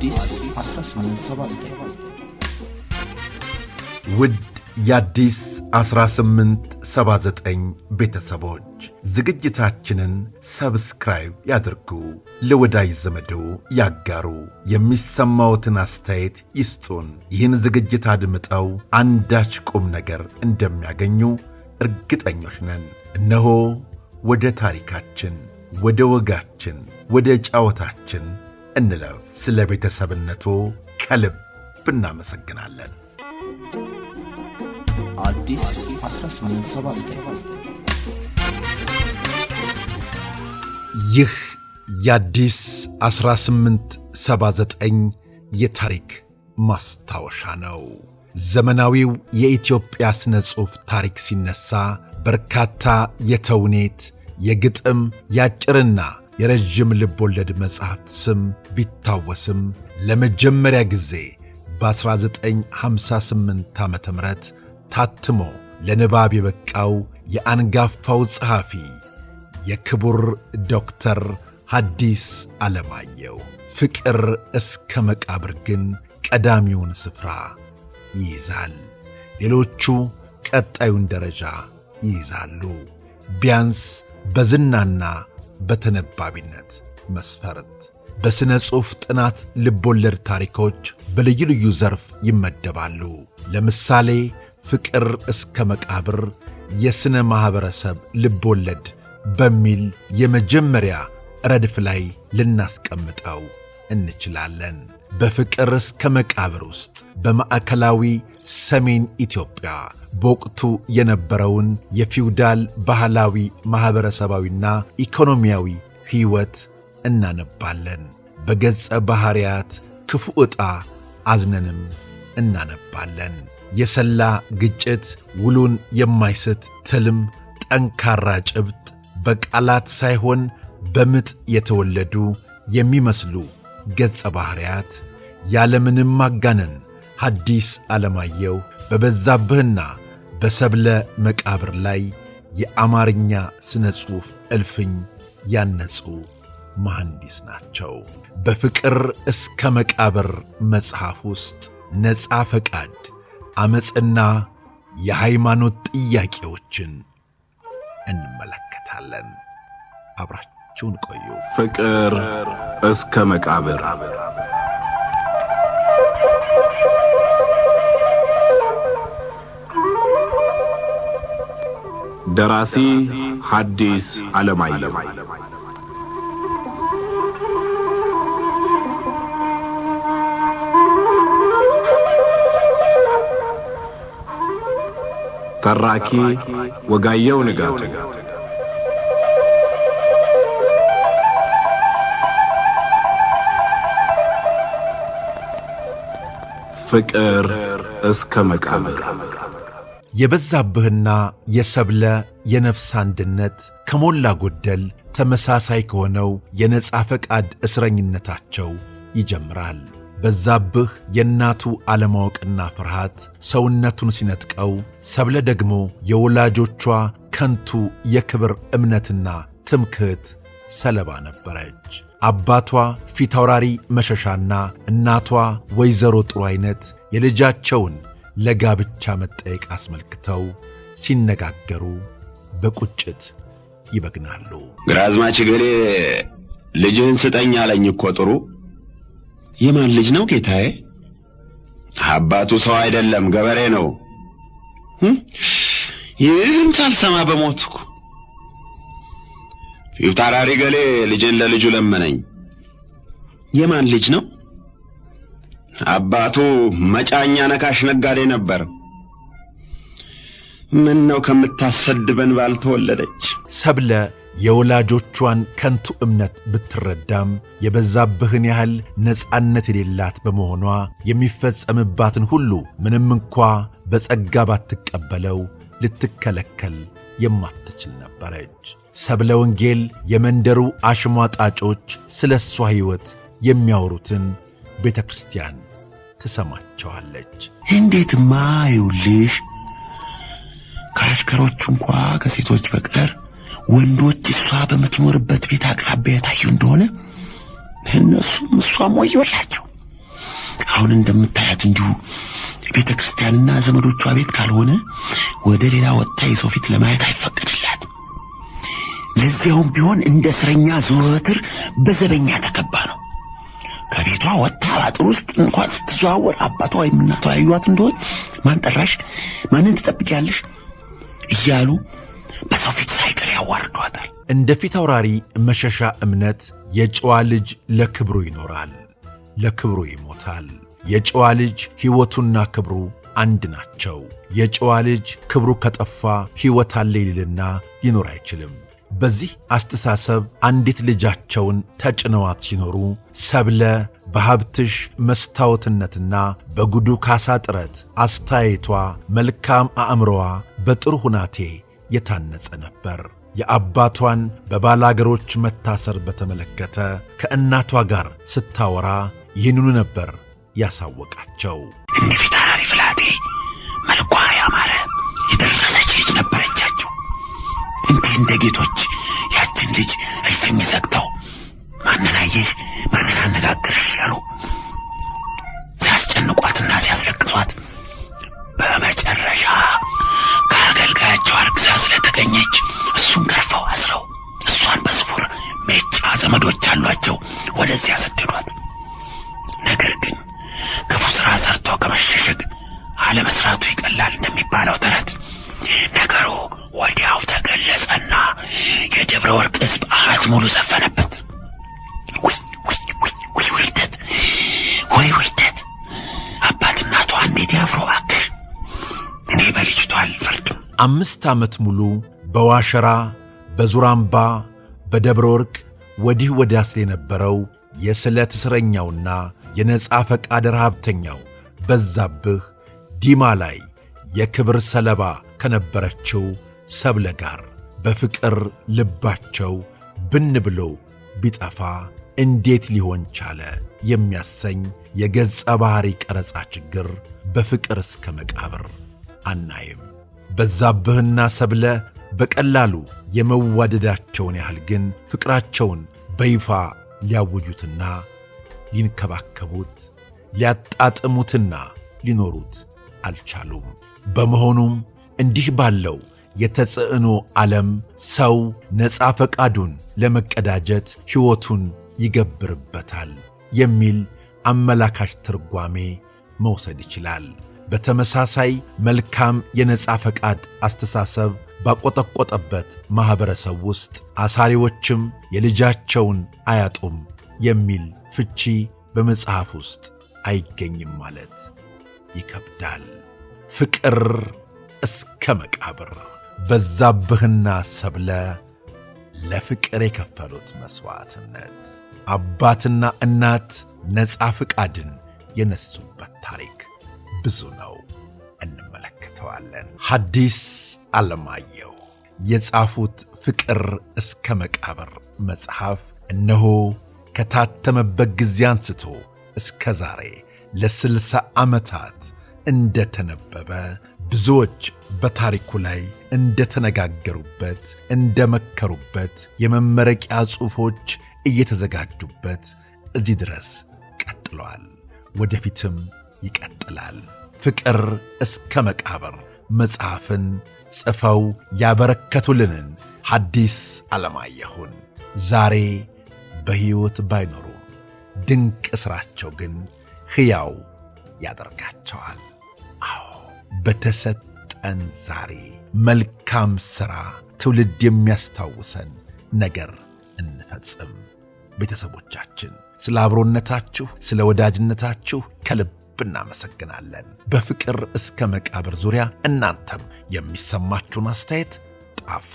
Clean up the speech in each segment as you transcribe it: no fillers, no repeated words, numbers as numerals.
አዲስ 1879 ውድ የአዲስ 1879 ቤተሰቦች ዝግጅታችንን ሰብስክራይብ ያድርጉ፣ ለወዳጅ ዘመዶ ያጋሩ፣ የሚሰማዎትን አስተያየት ይስጡን። ይህን ዝግጅት አድምጠው አንዳች ቁም ነገር እንደሚያገኙ እርግጠኞች ነን። እነሆ ወደ ታሪካችን፣ ወደ ወጋችን፣ ወደ ጫወታችን እንለፍ። ስለ ቤተሰብነቱ ከልብ እናመሰግናለን። አዲስ 1879 ይህ የአዲስ 1879 የታሪክ ማስታወሻ ነው። ዘመናዊው የኢትዮጵያ ስነ ጽሑፍ ታሪክ ሲነሳ በርካታ የተውኔት፣ የግጥም፣ ያጭርና የረጅም ልቦለድ መጽሐፍት ስም ቢታወስም ለመጀመሪያ ጊዜ በ1958 ዓመተ ምህረት ታትሞ ለንባብ የበቃው የአንጋፋው ጸሐፊ የክቡር ዶክተር ሐዲስ ዓለማየሁ ፍቅር እስከ መቃብር ግን ቀዳሚውን ስፍራ ይይዛል። ሌሎቹ ቀጣዩን ደረጃ ይይዛሉ። ቢያንስ በዝናና በተነባቢነት መስፈርት በሥነ ጽሑፍ ጥናት ልቦለድ ታሪኮች በልዩ ልዩ ዘርፍ ይመደባሉ። ለምሳሌ ፍቅር እስከ መቃብር የሥነ ማኅበረሰብ ልቦለድ በሚል የመጀመሪያ ረድፍ ላይ ልናስቀምጠው እንችላለን። በፍቅር እስከ መቃብር ውስጥ በማዕከላዊ ሰሜን ኢትዮጵያ በወቅቱ የነበረውን የፊውዳል ባህላዊ ማኅበረሰባዊና ኢኮኖሚያዊ ሕይወት እናነባለን። በገጸ ባሕርያት ክፉ ዕጣ አዝነንም እናነባለን። የሰላ ግጭት፣ ውሉን የማይስት ትልም፣ ጠንካራ ጭብጥ፣ በቃላት ሳይሆን በምጥ የተወለዱ የሚመስሉ ገጸ ባሕርያት ያለምንም ማጋነን ሐዲስ ዓለማየሁ በበዛብህና በሰብለ መቃብር ላይ የአማርኛ ስነ ጽሑፍ እልፍኝ ያነጹ መሐንዲስ ናቸው። በፍቅር እስከ መቃብር መጽሐፍ ውስጥ ነፃ ፈቃድ፣ ዓመፅና የሃይማኖት ጥያቄዎችን እንመለከታለን። አብራችሁን ቆዩ። ፍቅር እስከ መቃብር ደራሲ ሐዲስ ዓለማየሁ፣ ተራኪ ወጋየሁ ንጋቱ። ፍቅር እስከ መቃብር። የበዛብህና የሰብለ የነፍስ አንድነት ከሞላ ጎደል ተመሳሳይ ከሆነው የነፃ ፈቃድ እስረኝነታቸው ይጀምራል። በዛብህ የእናቱ አለማወቅና ፍርሃት ሰውነቱን ሲነጥቀው፣ ሰብለ ደግሞ የወላጆቿ ከንቱ የክብር እምነትና ትምክህት ሰለባ ነበረች። አባቷ ፊታውራሪ መሸሻና እናቷ ወይዘሮ ጥሩ ዓይነት የልጃቸውን ለጋብቻ መጠየቅ አስመልክተው ሲነጋገሩ በቁጭት ይበግናሉ። ግራዝማች ገሌ ልጅህን ስጠኝ አለኝ እኮ ጥሩ። የማን ልጅ ነው ጌታዬ? አባቱ ሰው አይደለም ገበሬ ነው። ይህን ሳልሰማ በሞትኩ። ፊታውራሪ ገሌ ልጅን ለልጁ ለመነኝ። የማን ልጅ ነው? አባቱ መጫኛ ነካሽ ነጋዴ ነበር። ምን ነው ከምታሰድበን ባልተወለደች። ሰብለ የወላጆቿን ከንቱ እምነት ብትረዳም የበዛብህን ያህል ነፃነት የሌላት በመሆኗ የሚፈጸምባትን ሁሉ ምንም እንኳ በጸጋ ባትቀበለው ልትከለከል የማትችል ነበረች። ሰብለ ወንጌል የመንደሩ አሽሟጣጮች ስለ እሷ ሕይወት የሚያወሩትን ቤተ ክርስቲያን ትሰማቸዋለች። እንዴትማ ይውልሽ ከአሽከሮች እንኳ ከሴቶች በቀር ወንዶች እሷ በምትኖርበት ቤት አቅራቢያ የታዩ እንደሆነ እነሱም እሷም ወዮላቸው አሁን እንደምታያት እንዲሁ ቤተ ክርስቲያንና ዘመዶቿ ቤት ካልሆነ ወደ ሌላ ወጣ የሰው ፊት ለማየት አይፈቀድላትም። ለዚያውም ቢሆን እንደ እስረኛ ዘወትር በዘበኛ ተከባ ነው። ከቤቷ ወጣ አጥር ውስጥ እንኳን ስትዘዋወር አባቷ ወይም እናቷ ያዩዋት እንደሆነ ማን ጠራሽ፣ ማንን ትጠብቂያለሽ እያሉ በሰው ፊት ሳይቀር ያዋርዷታል። እንደ ፊት አውራሪ መሸሻ እምነት የጨዋ ልጅ ለክብሩ ይኖራል፣ ለክብሩ ይሞታል። የጨዋ ልጅ ሕይወቱና ክብሩ አንድ ናቸው። የጨዋ ልጅ ክብሩ ከጠፋ ሕይወት አለ ሊልና ሊኖር አይችልም። በዚህ አስተሳሰብ አንዲት ልጃቸውን ተጭነዋት ሲኖሩ ሰብለ በሀብትሽ መስታወትነትና በጉዱ ካሳ ጥረት አስተያየቷ፣ መልካም አእምሮዋ በጥሩ ሁናቴ የታነጸ ነበር። የአባቷን በባላገሮች መታሰር በተመለከተ ከእናቷ ጋር ስታወራ ይህንኑ ነበር ያሳወቃቸው። እንዲህ ታራሪ ፍላቴ መልኳ ያማረ የደረሰች ልጅ ነበረቻቸው። እንደ ጌቶች ያችን ልጅ እልፍኝ ዘግተው ማንን አየሽ ማንን አነጋገርሽ እያሉ ሲያስጨንቋትና ሲያስለቅሷት በመጨረሻ ከአገልጋያቸው አርግዛ ስለተገኘች እሱን ገርፈው አስረው እሷን በስውር ሜጫ ዘመዶች አሏቸው ወደዚያ ሰደዷት። ነገር ግን ክፉ ሥራ ሰርቶ ከመሸሸግ አለመስራቱ ይቀላል እንደሚባለው ተረት ነገሩ ወዲያው ተገለጸና የደብረ ወርቅ ሕዝብ አሃዝ ሙሉ ዘፈነበት። ወይ ውርደት! አባት እናቷ እንዴት ያፍሩ እባክሽ! እኔ በልጅቷ አልፈርድም። 5 ዓመት ሙሉ በዋሸራ በዙራምባ በደብረ ወርቅ ወዲህ ወዲያ የነበረው የስለት እስረኛውና የነጻ ፈቃድ ረሃብተኛው በዛብህ ዲማ ላይ የክብር ሰለባ ከነበረችው ሰብለ ጋር በፍቅር ልባቸው ብን ብሎ ቢጠፋ እንዴት ሊሆን ቻለ የሚያሰኝ የገጸ ባህሪ ቀረጻ ችግር በፍቅር እስከ መቃብር አናይም። በዛብህና ሰብለ በቀላሉ የመዋደዳቸውን ያህል ግን ፍቅራቸውን በይፋ ሊያውጁትና ሊንከባከቡት ሊያጣጥሙትና ሊኖሩት አልቻሉም። በመሆኑም እንዲህ ባለው የተጽዕኖ ዓለም ሰው ነፃ ፈቃዱን ለመቀዳጀት ሕይወቱን ይገብርበታል የሚል አመላካች ትርጓሜ መውሰድ ይችላል። በተመሳሳይ መልካም የነፃ ፈቃድ አስተሳሰብ ባቆጠቆጠበት ማኅበረሰብ ውስጥ አሳሪዎችም የልጃቸውን አያጡም የሚል ፍቺ በመጽሐፍ ውስጥ አይገኝም ማለት ይከብዳል። ፍቅር እስከ መቃብር በዛብህና ሰብለ ለፍቅር የከፈሉት መሥዋዕትነት፣ አባትና እናት ነፃ ፍቃድን የነሱበት ታሪክ ብዙ ነው፣ እንመለከተዋለን። ሐዲስ ዓለማየሁ የጻፉት ፍቅር እስከ መቃብር መጽሐፍ እነሆ ከታተመበት ጊዜ አንስቶ እስከ ዛሬ ለ60 ዓመታት እንደተነበበ ብዙዎች በታሪኩ ላይ እንደተነጋገሩበት እንደመከሩበት የመመረቂያ ጽሑፎች እየተዘጋጁበት እዚህ ድረስ ቀጥለዋል። ወደፊትም ይቀጥላል። ፍቅር እስከ መቃብር መጽሐፍን ጽፈው ያበረከቱልንን ሐዲስ ዓለማየሁን ዛሬ በሕይወት ባይኖሩም ድንቅ ሥራቸው ግን ሕያው ያደርጋቸዋል። አዎ በተሰጠን ዛሬ መልካም ሥራ ትውልድ የሚያስታውሰን ነገር እንፈጽም። ቤተሰቦቻችን ስለ አብሮነታችሁ፣ ስለ ወዳጅነታችሁ ከልብ እናመሰግናለን። በፍቅር እስከ መቃብር ዙሪያ እናንተም የሚሰማችሁን አስተያየት ጣፍ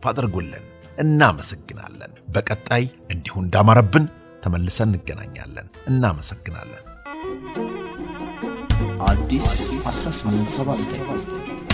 አድርጉልን። እናመሰግናለን። በቀጣይ እንዲሁ እንዳማረብን ተመልሰን እንገናኛለን። እናመሰግናለን። አዲስ 1879